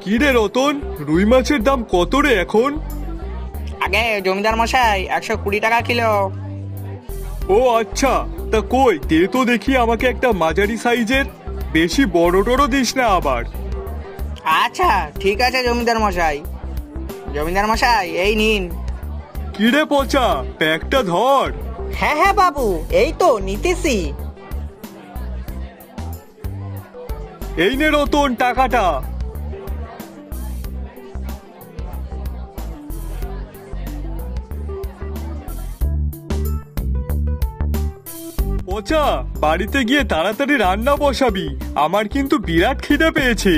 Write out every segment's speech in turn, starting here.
কি রে রতন, রুই মাছের দাম কত রে এখন? আগে জমিদার মশাই 120 টাকা কিলো। ও আচ্ছা, তা কই দে তো দেখি আমাকে একটা মাঝারি সাইজের। বেশি বড় টড়ো দিস না আবার। আচ্ছা ঠিক আছে জমিদার মশাই। জমিদার মশাই এই নিন। কি রে পচা, প্যাকটা ধর। হ্যাঁ হ্যাঁ বাবু, এই তো নিতেছি। এই নে রতন টাকাটা। পচা, বাড়িতে গিয়ে তাড়াতাড়ি রান্না বসাবি, আমার কিন্তু বিরাট খিদে পেয়েছে।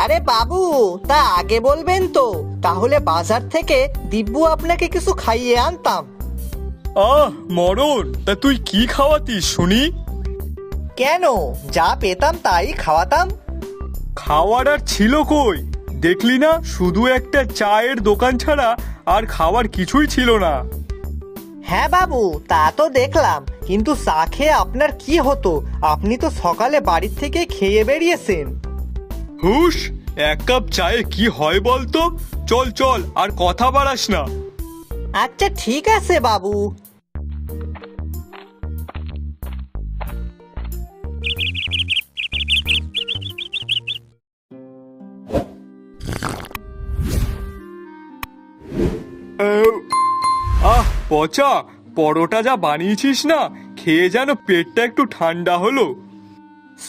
আরে বাবু, তা আগে বলবেন তো, তাহলে বাজার থেকে দিব্যু আপনাকে কিছু খাইয়ে আনতাম। মরণ, তা তুই কি খাওয়াতিস শুনি? কেন, যা পেতাম তাই খাওয়াতাম। খাওয়ার আর ছিল কই? দেখলি না, শুধু একটা চায়ের দোকান ছাড়া আর খাওয়ার কিছুই ছিল না। হ্যাঁ বাবু, তা তো দেখলাম, কিন্তু চা খেয়ে আপনার কি হতো? আপনি তো সকালে বাড়ির থেকে খেয়ে বেরিয়েছেন। হুশ, এক কাপ চায়ে কি হয় বলতো? চল চল, আর কথা বাড়াস না। আচ্ছা ঠিক আছে বাবু। পচা, পরোটা যা বানিয়েছিস না, খেয়ে যেন পেটটা একটু ঠান্ডা হলো।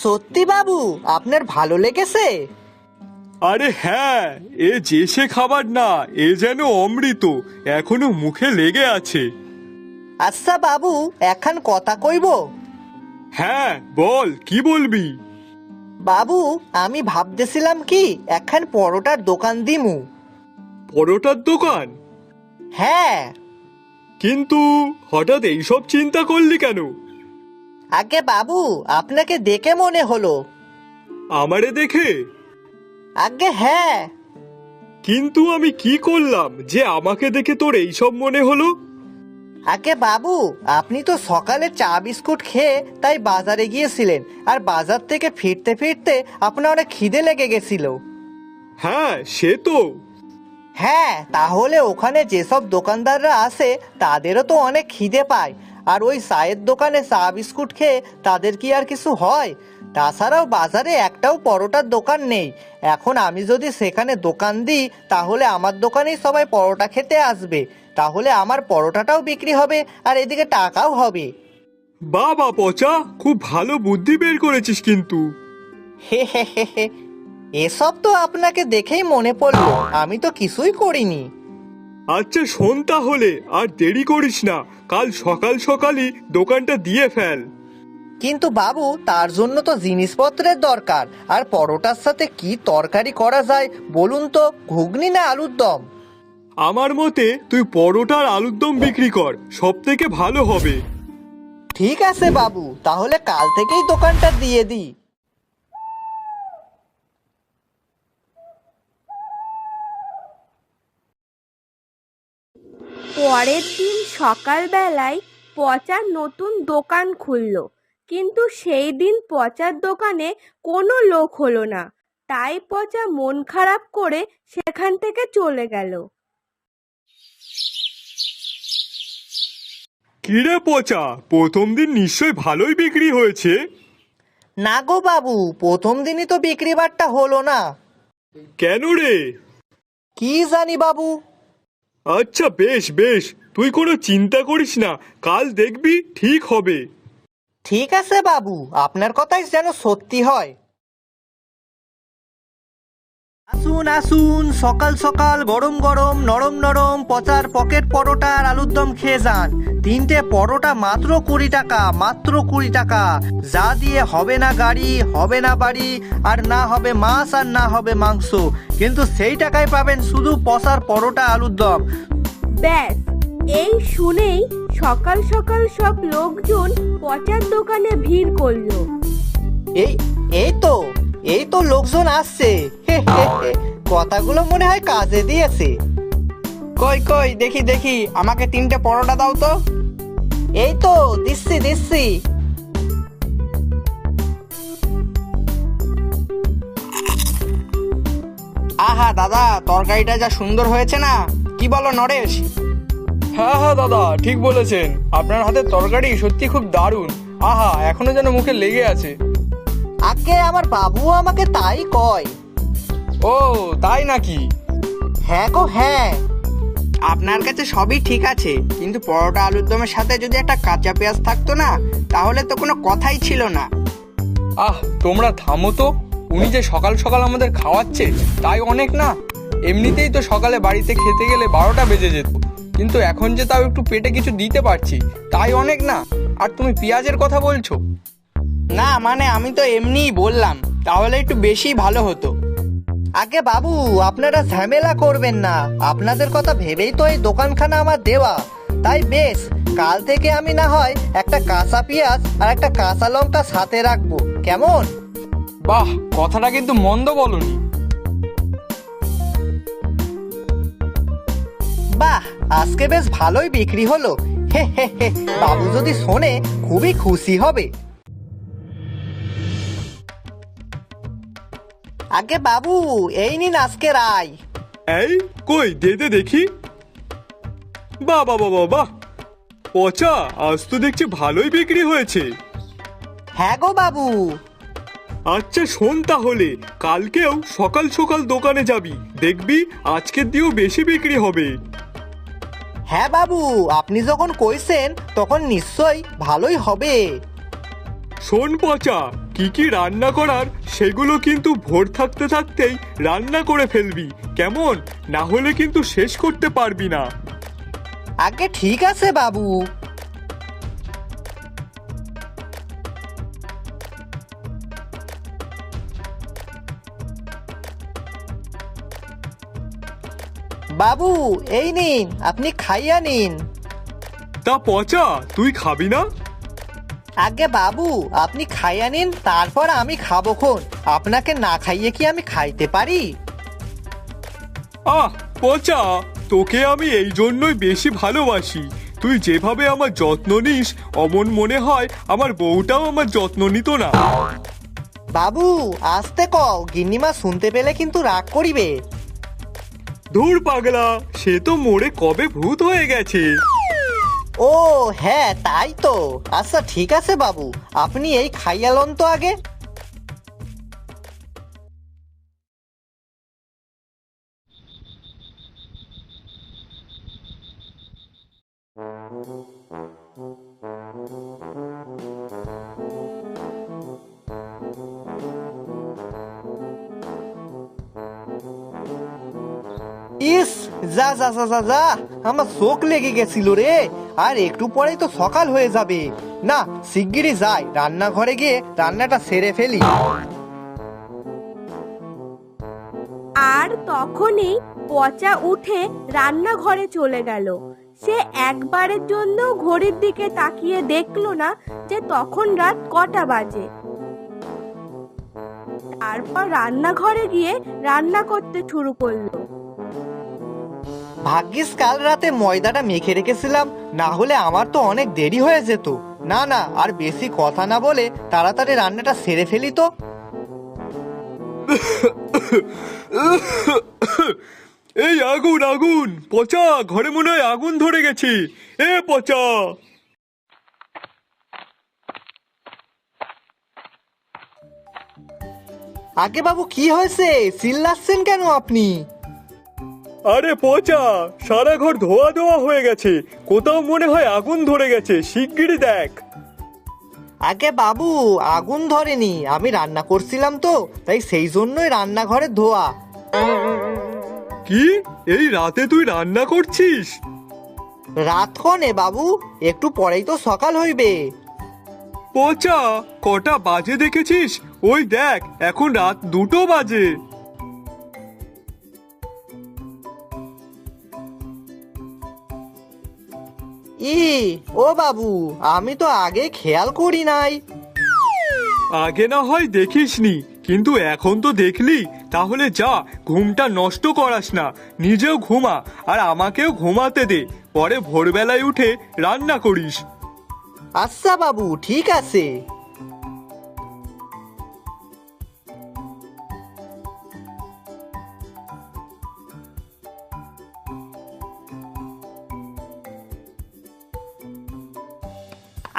সত্যি বাবু, আপনার ভালো লেগেছে? আরে হ্যাঁ, এ যে সে খাবার না, এ যেন অমৃত, এখনো মুখে লেগে আছে। আচ্ছা বাবু, এখন কথা কইব। হ্যাঁ বল, কি বলবি? বাবু, আমি ভাবতেছিলাম কি এখন পরোটার দোকান দিমু। পরোটার দোকান? হ্যাঁ। কিন্তু হঠাৎ এইসব চিন্তা করলি কেন? আগে বাবু, আপনাকে দেখে মনে হলো। আমারে দেখে? আগে হ্যাঁ। কিন্তু আমি কি করলাম যে আমাকে দেখে তোর এইসব মনে হলো? আগে বাবু, আপনি তো সকালে চা বিস্কুট খেয়ে তাই বাজারে গিয়েছিলেন, আর বাজার থেকে ফিরতে ফিরতে আপনার অনেক খিদে লেগে গেছিল। হ্যাঁ সে তো। হ্যাঁ, তাহলে ওখানে যেসব দোকানদাররা আসে তাদেরও তো অনেক খিদে পায়, আর ওই চায়ের দোকানে চা বিস্কুট খেয়ে তাদের কি আর কিছু হয়? তাছাড়াও বাজারে একটাও পরোটার দোকান নেই। এখন আমি যদি সেখানে দোকান দিই তাহলে আমার দোকানেই সবাই পরোটা খেতে আসবে, তাহলে আমার পরোটাটাও বিক্রি হবে আর এদিকে টাকাও হবে। বাবা পচা, খুব ভালো বুদ্ধি বের করেছিস কিন্তু। হে হে হে হে, এসব তো আপনাকে দেখেই মনে পড়লো, আমি তো কিছুই করিনি। আচ্ছা শোন তাহলে, আর দেরি করিস না, কাল সকাল সকালই দোকানটা দিয়ে ফেল। কিন্তু বাবু, তার জন্য তো জিনিসপত্রের দরকার, আর পরোটার সাথে কি তরকারি করা যায় বলুন তো? ঘুগনি না আলুর দম? আমার মতে তুই পরোটা আর আলুর দম বিক্রি কর, সব থেকে ভালো হবে। ঠিক আছে বাবু, তাহলে কাল থেকেই দোকানটা দিয়ে দিই। পরের দিন সকালবেলায় পচার নতুন দোকান খুলল, কিন্তু সেই দিন পচার দোকানে কোনো লোক হলো না। তাই পচা মন খারাপ করে সেখান থেকে চলে গেল। কিরে পচা, প্রথম দিন নিশ্চয় ভালোই বিক্রি হয়েছে? না গো বাবু, প্রথম দিনই তো বিক্রি বাট্টা হলো না। কেন রে? কি জানি বাবু। আচ্ছা বেশ বেশ, তুই কোনো চিন্তা করিস না, কাল দেখবি ঠিক হবে। ঠিক আছে বাবু, আপনার কথাই যেন সত্যি হয়। আসুন আসুন, সকাল সকাল গরম গরম নরম নরম পচার পকেট পরোটা আর আলুর দম খেয়ে যান। 3টে পরোটা মাত্র 20 টাকা, মাত্র 20 টাকা। যা দিয়ে হবে না গাড়ি, হবে না বাড়ি, আর না হবে মাছ আর না হবে মাংস, কিন্তু সেই টাকায় পাবেন শুধু পচার পরোটা আলুর দম। ব্যাস, এই শুনেই সকাল সকাল সব লোকজন পচার দোকানে ভিড় করলো। এই এই তো লোকজন আসছে। হে হে হে, কথাগুলো মনে হয় কাজে দিয়েছে। কই কই দেখি দেখি, আমাকে 3টে পরোটা দাও তো। এই তো দিচ্ছি দিচ্ছি। আহা দাদা, তরকারিটা যা সুন্দর হয়েছে না, কি বলো নরেশ? হ্যাঁ হ্যাঁ দাদা, ঠিক বলেছেন। আপনার হাতের তরকারি সত্যি খুব দারুণ। আহা, এখনো যেন মুখে লেগে আছে। আগে আমার বাবুও আমাকে তাই কয়। ও তাই নাকি? হ্যাঁ গো হ্যাঁ। আপনার কাছে সবই ঠিক আছে, কিন্তু পরোটা আলুর দমের সাথে যদি একটা কাঁচা পেঁয়াজ থাকতো না, তাহলে তো কোনো কথাই ছিল না। আহ, তোমরা থামো তো। উনি যে সকাল সকাল আমাদের খাওয়াচ্ছে তাই অনেক না? এমনিতেই তো সকালে বাড়িতে খেতে গেলে 12টা বেজে যেত, কিন্তু এখন যে তাও একটু পেটে কিছু দিতে পারছি তাই অনেক না? আর তুমি পেঁয়াজের কথা বলছো? না মানে আমি তো এমনিই বললাম, তাহলে একটু বেশি ভালো হতো। আগে বাবু, আপনারা ঝামেলা করবেন না, আপনাদের কথা ভেবেই তো এই দোকানখানা আমার দেওয়া। তাই বেশ, কাল থেকে আমি না হয় একটা কাঁচা পেঁয়াজ আর একটা কাঁচা লঙ্কা সাথে রাখবো, কেমন? বাহ, কথাটা কিন্তু মন্দ বলনি। বাহ, আজকে বেশ ভালোই বিক্রি হলো। হে হে হে, বাবু যদি শোনে খুবই খুশি হবে। আগে বাবু, এই নিন আজকের আয়। এই কই দে দে দেখি। বাহ বাহ বাহ বাহ, পচা, আজ তো দেখছি ভালোই বিক্রি হয়েছে। হ্যাঁ গো বাবু। আচ্ছা শোন তাহলে, কালকেও সকাল সকাল দোকানে যাবি, দেখবি আজকের দিয়েও বেশি বিক্রি হবে। হ্যাঁ বাবু, আপনি যখন কইছেন তখন নিশ্চয়ই ভালোই হবে। শোন পচা, কি কি রান্না করার সেগুলো কিন্তু ভোর থাকতে থাকতেই রান্না করে ফেলবি, কেমন? না হলে কিন্তু শেষ করতে পারবি না। আগে ঠিক আছে বাবু। বাবু, এই নিন, আপনি খাইয়া নিন। তা পচা, তুই খাবি না? আগে বাবু, আপনি খাইয়া নিন, তারপর আমি খাবো খন। আপনাকে না খাইয়ে কি আমি খাইতে পারি? আহ পচা, তোকে আমি এই জন্যই বেশি ভালোবাসি। তুই যেভাবে আমার যত্ন নিস, অমন মনে হয় আমার বউটাও আমার যত্ন নিত না। বাবু আসতে কও, গিন্নিমা শুনতে পেলে কিন্তু রাগ করিবে। ধুর পাগলা, সে তো মোড়ে কবে ভূত হয়ে গেছে। ও হ্যাঁ, তাই তো। আচ্ছা ঠিক আছে বাবু, আপনি এই খাইয়া লন তো আগে। ইস, যা যা যা যা যা, আমার চোখ লেগে গেছিল রে। আর একটু পরেই তো সকাল হয়ে যাবে। না, শিগগিরই যাই, রান্নাঘরে গিয়ে রান্নাটা সেরে ফেলি। আর তখনই পচা উঠে রান্নাঘরে চলে গেল। সে একবারের জন্য ঘড়ির দিকে তাকিয়ে দেখলো না যে তখন রাত কটা বাজে। তারপর রান্নাঘরে গিয়ে রান্না করতে শুরু করলো। ভাগ্যিস কাল রাতে ময়দাটা মেখে রেখেছিলাম, না হলে আমার তো অনেক দেরি হয়ে যেত। না না, আর বেশি কথা না বলে তাড়াতাড়ি রান্নাটা সেরে ফেলি তো। এই আগুন আগুন, পচা, ঘরে মনে হয় আগুন ধরে গেছে। এ পচা! আগে বাবু, কি হয়েছে? চিল্লাচ্ছেন কেন আপনি? আরে পচা, সারা ঘর ধোয়া ধোয়া হয়ে গেছে, কোথাও মনে হয় আগুন ধরে গেছে, শিগগিরই দেখ। আগে বাবু, আগুন ধরেনি, আমি রান্না করছিলাম তো, তাই সেই জন্যই রান্নাঘরে ধোয়া। কি, এই রাতে তুই রান্না করছিস? রাত কনে বাবু, একটু পরেই তো সকাল হইবে। পচা, কটা বাজে দেখেছিস? ওই দেখ, এখন রাত 2টো বাজে। ই, ও বাবু, আমি তো আগে খেয়াল করি নাই। আগে না হয় দেখিসনি, কিন্তু এখন তো দেখলি, তাহলে যা, ঘুমটা নষ্ট করাস না, নিজেও ঘুমা আর আমাকেও ঘুমাতে দে, পরে ভোরবেলায় উঠে রান্না করিস। আচ্ছা বাবু, ঠিক আছে।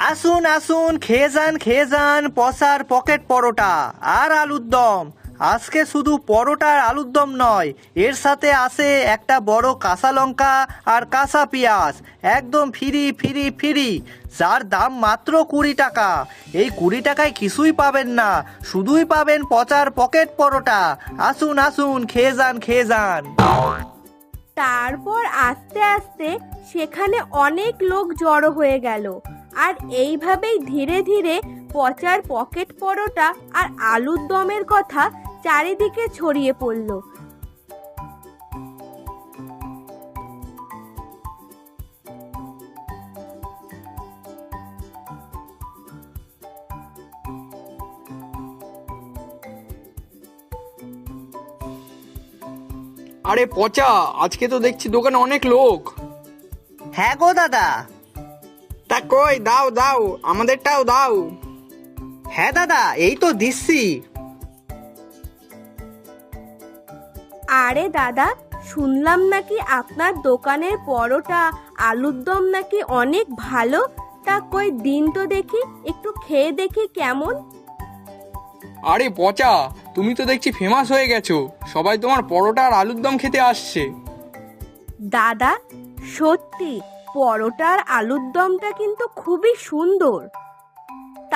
আসুন আসুন, খেয়ে যান পচার পকেট পরোটা আর আলুর দম। আজকে শুধু পরোটা আর আলুর দম নয়, এর সাথে আছে একটা বড় কাঁচা লঙ্কা আর কাঁচা পেঁয়াজ, একদম ফ্রি ফ্রি ফ্রি, যার দাম মাত্র 20 টাকা। এই 20 টাকায় কিছুই পাবেন না, শুধুই পাবেন পচার পকেট পরোটা। আসুন আসুন, খেয়ে যান। তারপর আস্তে আস্তে সেখানে অনেক লোক জড়ো হয়ে গেল, আর এইভাবেই ধীরে ধীরে পচার পকেট পরোটা আর আলুর দমের কথা চারিদিকে ছড়িয়ে পড়ল। আরে পচা, আজকে তো দেখছি দোকানে অনেক লোক। হ্যাঁ গো দাদা। তা কই, দাও দাও, আমাদেরটাও দাও। হ্যাঁ দাদা, এই তো দিচ্ছি। আরে দাদা, শুনলাম নাকি আপনার দোকানের পরোটা আলুর দম নাকি অনেক ভালো। তা কই দিন তো দেখি, একটু খেয়ে দেখি কেমন। আরে পচা, তুমি তো দেখছি ফেমাস হয়ে গেছো, সবাই তোমার পরোটা আর আলুর দম খেতে আসছে। দাদা, সত্যি পরোটা আর আলুর দমটা কিন্তু খুবই সুন্দর।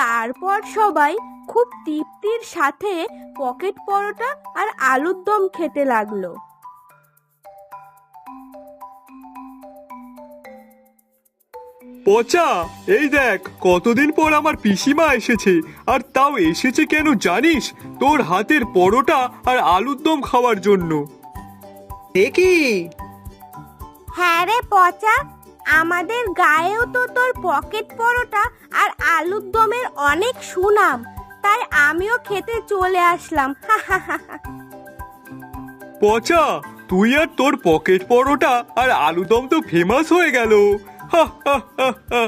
তারপর সবাই খুব তৃপ্তির সাথে পকেট পরোটা আর আলুর দম খেতে লাগলো। পচা, এই দেখ কতদিন পর আমার পিসিমা এসেছে, আর তাও এসেছে কেন জানিস? তোর হাতের পরোটা আর আলুর দম খাওয়ার জন্য। দেখি। হ্যাঁ রে পচা, আমাদের গায়েও তো তোর পকেট পরোটা আর আলুর দমের অনেক সুনাম, তাই আমিও খেতে চলে আসলাম। পচা, তুই আর তোর পকেট পরোটা আর আলু দম তো ফেমাস হয়ে গেল। হা হা হা হা।